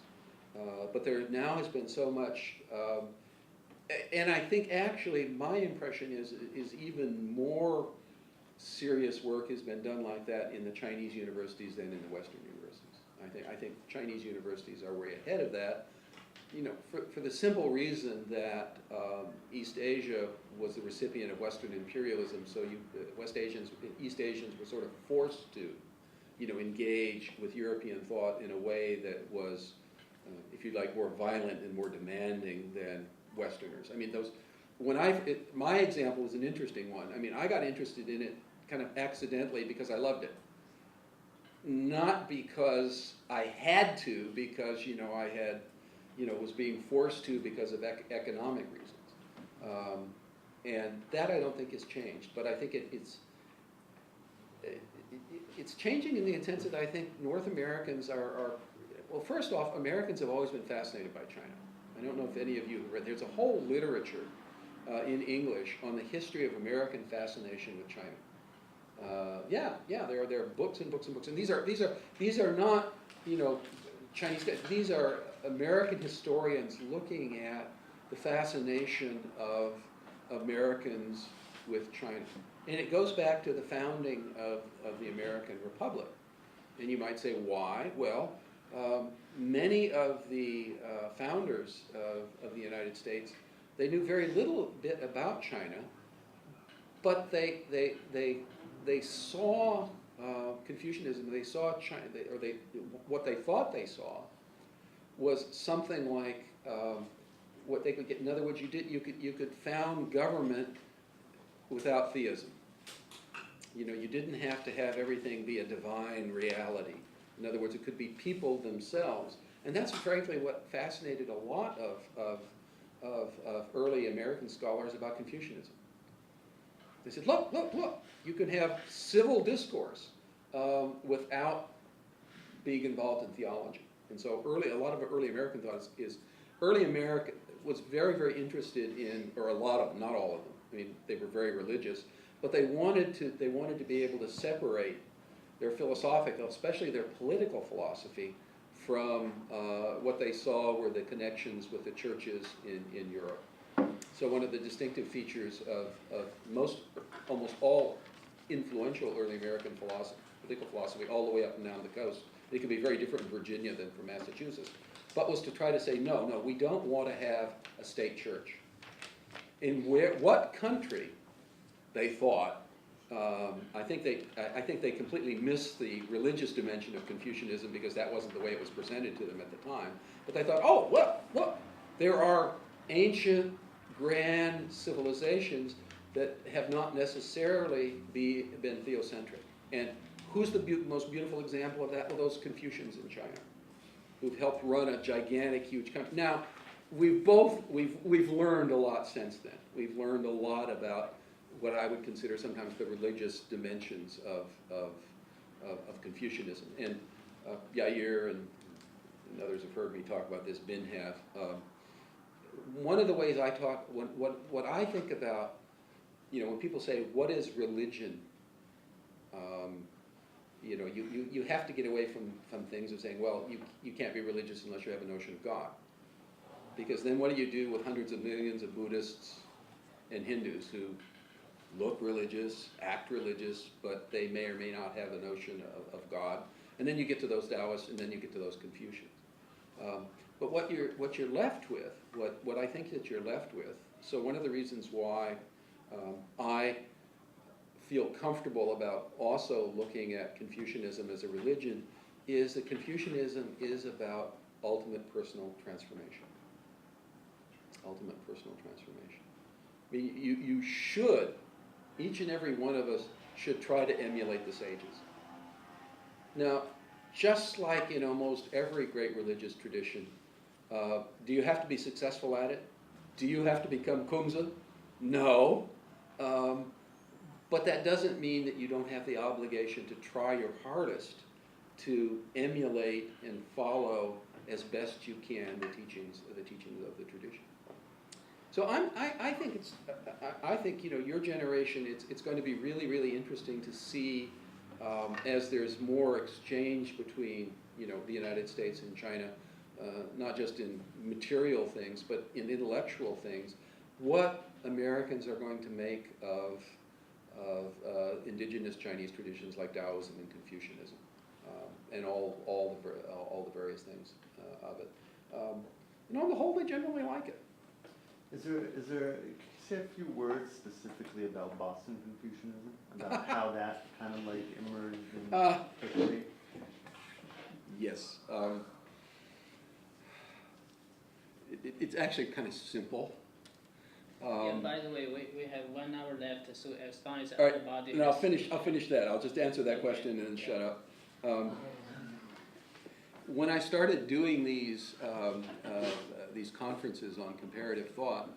But there now has been so much, and I think actually my impression is even more serious work has been done like that in the Chinese universities than in the Western universities. I think Chinese universities are way ahead of that, you know, for the simple reason that East Asia was the recipient of Western imperialism, so East Asians were sort of forced to, you know, engage with European thought in a way that was, if you like, more violent and more demanding than Westerners. I mean, my example is an interesting one. I mean, I got interested in it kind of accidentally because I loved it. Not because I had to, because, you know, I had, you know, was being forced to because of economic reasons. And that I don't think has changed, but I think it's changing in the sense that I think North Americans are, well, first off, Americans have always been fascinated by China. I don't know if any of you have read, there's a whole literature in English on the history of American fascination with China. There are books and books and books, and these are not, you know, Chinese guys. These are American historians looking at the fascination of Americans with China, and it goes back to the founding of the American Republic. And you might say, why? Well, many of the founders of the United States They knew very little bit about China, but they saw Confucianism. They saw China, what they thought they saw was something like what they could get. In other words, you could found government without theism. You know, you didn't have to have everything be a divine reality. In other words, it could be people themselves, and that's frankly what fascinated a lot of early American scholars about Confucianism. They said, look, you can have civil discourse without being involved in theology. And so a lot of early American thought is early America was very, very interested in, or a lot of them, not all of them. I mean, they were very religious, but they wanted to be able to separate their philosophical, especially their political philosophy, from what they saw were the connections with the churches in Europe. So one of the distinctive features of almost all influential early American political philosophy, all the way up and down the coast, it could be very different in Virginia than from Massachusetts, but was to try to say, no, we don't want to have a state church. In what country, they thought, I think they completely missed the religious dimension of Confucianism because that wasn't the way it was presented to them at the time. But they thought, oh, look, there are ancient, grand civilizations that have not necessarily been theocentric. And who's the most beautiful example of that? Well, those Confucians in China, who've helped run a gigantic, huge country. Now, we've learned a lot since then. We've learned a lot about what I would consider sometimes the religious dimensions of Confucianism. And Yair and others have heard me talk about this, Bin have. One of the ways I talk, what I think about, you know, when people say, what is religion? You know, you have to get away from things of saying, well, you can't be religious unless you have a notion of God. Because then what do you do with hundreds of millions of Buddhists and Hindus who look religious, act religious, but they may or may not have a notion of God? And then you get to those Taoists, and then you get to those Confucians. But what you're left with, what I think that you're left with, so one of the reasons why I feel comfortable about also looking at Confucianism as a religion is that Confucianism is about ultimate personal transformation. Ultimate personal transformation. I mean, you should, each and every one of us should try to emulate the sages. Now, just like in almost every great religious tradition, do you have to be successful at it? Do you have to become Kungzi? No. But that doesn't mean that you don't have the obligation to try your hardest to emulate and follow as best you can the teachings of the tradition. So I think you know, your generation, it's going to be really, really interesting to see as there's more exchange between, you know, the United States and China, not just in material things but in intellectual things, what Americans are going to make of indigenous Chinese traditions like Taoism and Confucianism, and all the various things of it. And on the whole, they generally like it. Can you say a few words specifically about Boston Confucianism, about how that kind of like emerged and took shape? Yes. It's actually kind of simple. Yeah, by the way, we have 1 hour left, so as long as all right, everybody... and I'll finish that. I'll just answer that question and then shut up. When I started doing these conferences on comparative thought,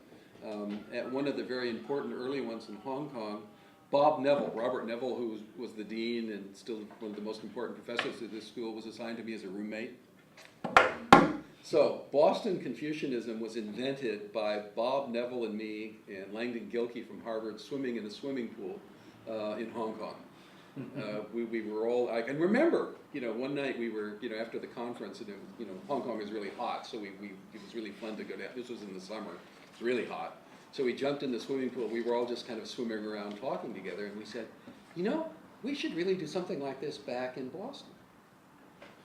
at one of the very important early ones in Hong Kong, Robert Neville, who was the dean and still one of the most important professors at this school, was assigned to me as a roommate. So Boston Confucianism was invented by Bob Neville and me and Langdon Gilkey from Harvard swimming in a swimming pool in Hong Kong. We were all, I can remember, you know, one night we were, you know, after the conference, and it, you know, Hong Kong is really hot, so it was really fun to go down. This was in the summer. It's really hot. So we jumped in the swimming pool. We were all just kind of swimming around talking together, and we said, you know, we should really do something like this back in Boston.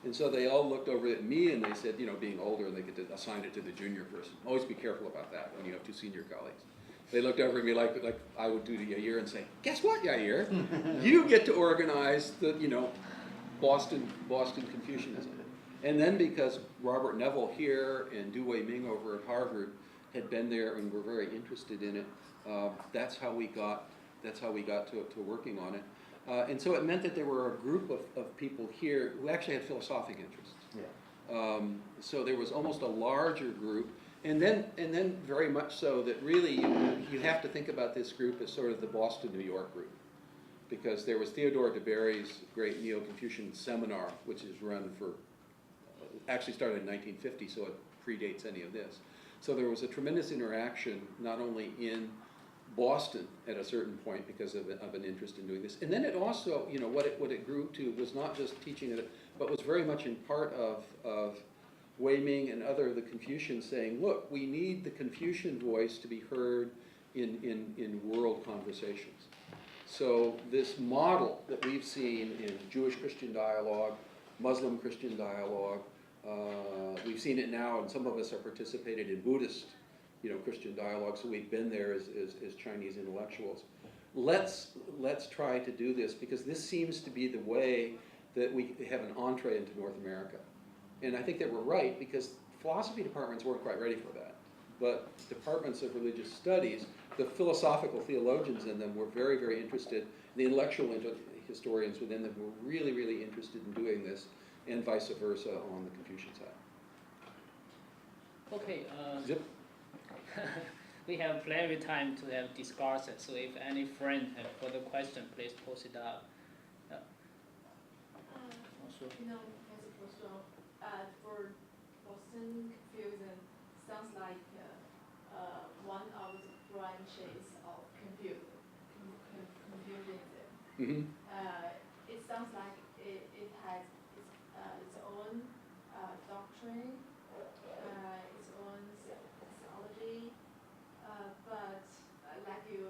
And so they all looked over at me and they said, you know, being older, they could assign it to the junior person. Always be careful about that when you have two senior colleagues. They looked over at me like I would do to Yair and say, guess what, Yair? You get to organize the, you know, Boston Confucianism. And then because Robert Neville here and Du Wei Ming over at Harvard had been there and were very interested in it, that's how we got to working on it. And so it meant that there were a group of people here who actually had philosophic interests. Yeah. So there was almost a larger group, and then very much so that really you have to think about this group as sort of the Boston, New York group, because there was Theodore DeBerry's great Neo-Confucian seminar, which is run for, actually started in 1950, so it predates any of this. So there was a tremendous interaction, not only in Boston at a certain point because of an interest in doing this. And then it also, you know, what it grew to was not just teaching it, but was very much in part of Wei Ming and other of the Confucians saying, look, we need the Confucian voice to be heard in world conversations. So this model that we've seen in Jewish-Christian dialogue, Muslim-Christian dialogue, we've seen it now, and some of us have participated in Buddhist, you know, Christian dialogue, so we've been there as Chinese intellectuals. Let's try to do this, because this seems to be the way that we have an entree into North America. And I think that we're right, because philosophy departments weren't quite ready for that. But departments of religious studies, the philosophical theologians in them were very, very interested. The intellectual historians within them were really, really interested in doing this, and vice versa on the Confucian side. Okay. Zip. We have plenty of time to have discussion, so if any friend have further question, please post it up. You know, for Boston Confucianism, sounds like one of the branches of Confucianism. Mm-hmm. It sounds like it has its own doctrine, its own theology, but like you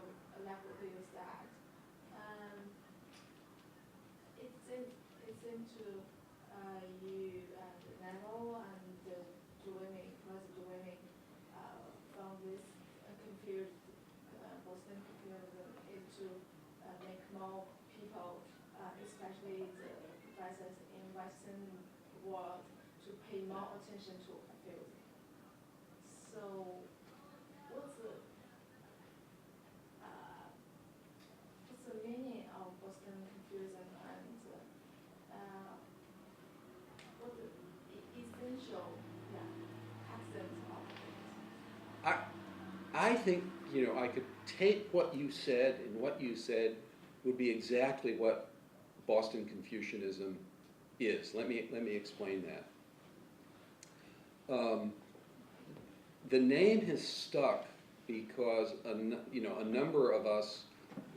said, it seems to you and Neville and Professor Du Wei found this Boston Confucianism is to make more people, especially the professors in Western world, to pay more attention to Confucianism. So, what's the meaning of Boston Confucianism, and what the essential accent of it? I think, you know, I could take what you said, and what you said would be exactly what Boston Confucianism is. Let me explain that. The name has stuck because a number of us,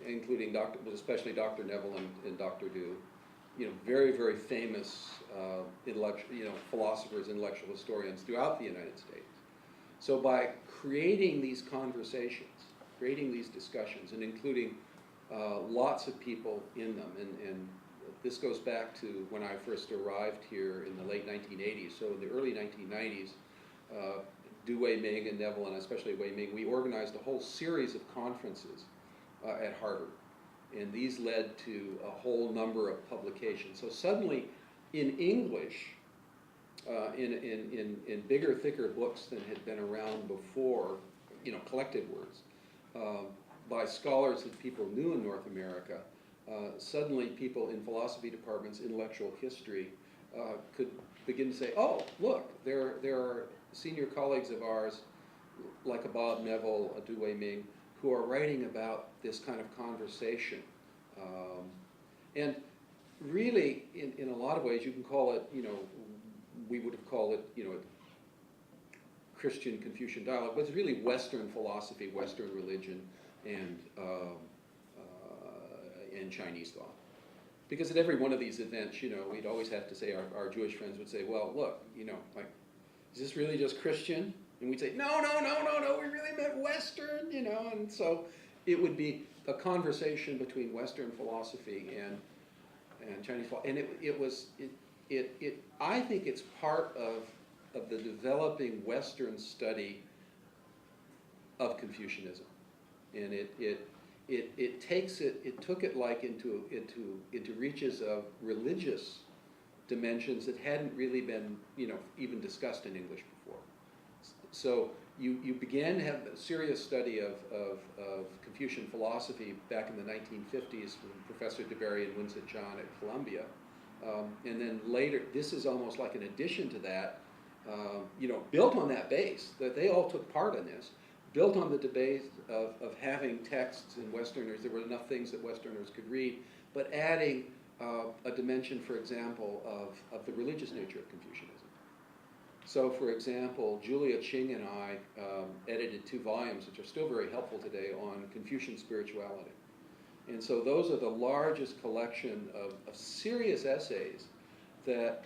including especially Dr. Neville and Dr. Du, you know, very, very famous philosophers, intellectual historians throughout the United States. So by creating these conversations, creating these discussions, and including lots of people in them, and this goes back to when I first arrived here in the late 1980s. So in the early 1990s, Du Wei Ming and Neville, and especially Wei Ming, we organized a whole series of conferences at Harvard. And these led to a whole number of publications. So suddenly, in English, in bigger, thicker books than had been around before, you know, collected words, by scholars that people knew in North America, suddenly people in philosophy departments, intellectual history, could begin to say, oh, look, there are senior colleagues of ours, like a Bob Neville, a Du Wei Ming, who are writing about this kind of conversation. And really, in a lot of ways, you can call it, you know, we would have called it, you know, Christian Confucian dialogue, but it's really Western philosophy, Western religion, and Chinese thought. Because at every one of these events, you know, we'd always have to say, our Jewish friends would say, well, look, you know, like, is this really just Christian? And we'd say, no, we really meant Western, you know, and so it would be a conversation between Western philosophy and Chinese philosophy. And I think it's part of the developing Western study of Confucianism, and it took it like into reaches of religious dimensions that hadn't really been, even discussed in English before. So you began to have a serious study of Confucian philosophy back in the 1950s from Professor DeBerry and Winsett John at Columbia. And then later, this is almost like an addition to that, built on that base, that they all took part in this, built on the debate of having texts in Westerners, there were enough things that Westerners could read, but adding a dimension, for example, of the religious nature of Confucianism. So, for example, Julia Ching and I edited 2 volumes, which are still very helpful today, on Confucian spirituality. And so those are the largest collection of serious essays that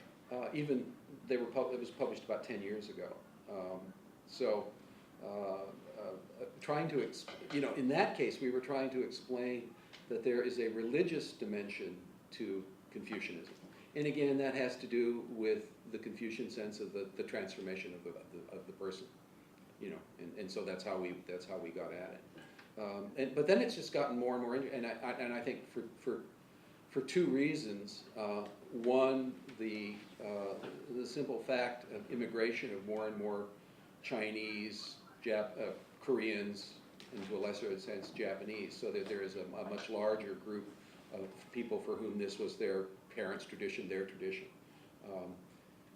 it was published about 10 years ago. Trying to, in that case, we were trying to explain that there is a religious dimension to Confucianism. And again, that has to do with the Confucian sense of the transformation of the person, and so that's how we got at it. But then it's just gotten more and more, and I think for 2 reasons. One, the simple fact of immigration of more and more Chinese, Koreans, and to a lesser sense Japanese, so that there is a much larger group of people for whom this was their parents' tradition, their tradition.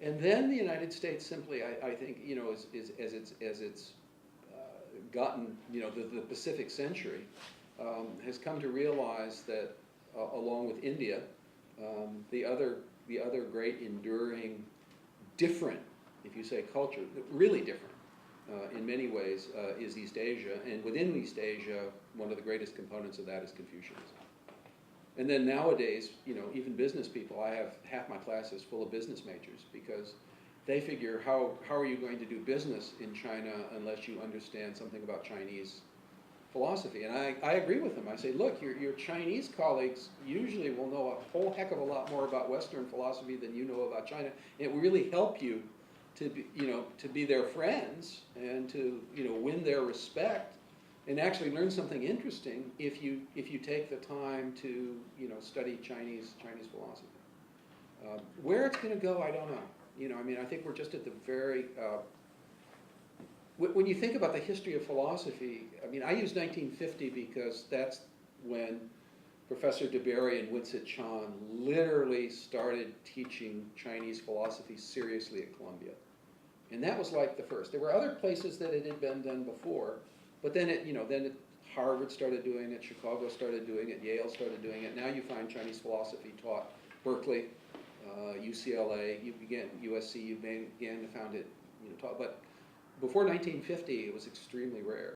And then the United States simply, I think, as it's gotten, the Pacific century, has come to realize that, along with India, the other great enduring, different, if you say culture, really different in many ways, is East Asia. And within East Asia, one of the greatest components of that is Confucianism. And then nowadays, even business people, I have half my classes full of business majors, because they figure, how are you going to do business in China unless you understand something about Chinese philosophy? And I agree with them. I say, look, your Chinese colleagues usually will know a whole heck of a lot more about Western philosophy than you know about China. And it will really help you to be their friends and to win their respect, and actually learn something interesting if you take the time to study Chinese philosophy. Where it's going to go, I don't know. I think we're just at the very. When you think about the history of philosophy, I use 1950 because that's when Professor DeBerry and Winsett John literally started teaching Chinese philosophy seriously at Columbia, and that was like the first. There were other places that it had been done before. But then Harvard started doing it, Chicago started doing it, Yale started doing it. Now you find Chinese philosophy taught Berkeley, UCLA, USC, you began to found it taught. But before 1950, it was extremely rare.